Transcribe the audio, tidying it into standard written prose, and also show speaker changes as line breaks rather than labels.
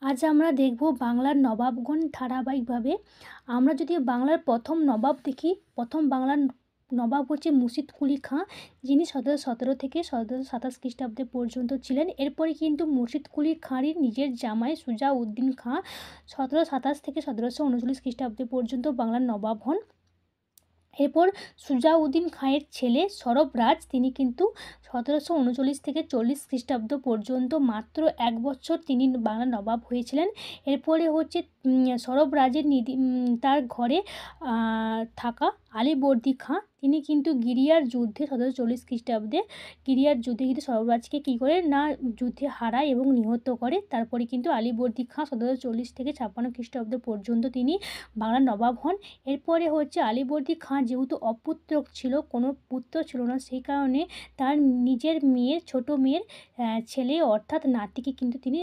আজ আমরা দেখব বাংলার নবাবগণ ধারাবাহিকভাবে। আমরা যদি বাংলার প্রথম নবাব দেখি, প্রথম বাংলার নবাব হচ্ছে মুর্শিদ কুলি খাঁ, যিনি ১৭১৭ থেকে ১৭২৭ খ্রিস্টাব্দে পর্যন্ত ছিলেন। এরপরে কিন্তু মুর্শিদ কুলি খাঁরই নিজের জামাই সুজাউদ্দিন খাঁ ১৭২৭ থেকে ১৭৩৯ খ্রিস্টাব্দে পর্যন্ত বাংলার নবাব হন। এরপর সুজাউদ্দিন খাঁয়ের ছেলে সরবরাজ, তিনি কিন্তু ১৭৩৯ থেকে ৪০ খ্রিস্টাব্দ পর্যন্ত মাত্র ১ বছর তিনি বাংলার নবাব হয়েছিলেন। এরপরে হচ্ছে সরবরাজের তার ঘরে থাকা আলীবর্দী খাঁ, তিনি কিন্তু গিরিয়ার যুদ্ধে ১৭৪০ খ্রিস্টাব্দে গিরিয়ার যুদ্ধে কিন্তু সরবরাজকে কী করে না যুদ্ধে হারায় এবং নিহত করে। তারপরে কিন্তু আলীবর্দী খাঁ ১৭৪০ থেকে ৫৬ খ্রিস্টাব্দ পর্যন্ত তিনি বাংলার নবাব হন। এরপরে হচ্ছে আলীবর্দী খাঁ যেহেতু অপুত্রক ছিল, কোনো পুত্র ছিল না, সেই কারণে তার নিজের মেয়ের ছোটো মেয়ের ছেলে অর্থাৎ নাতিকে কিন্তু তিনি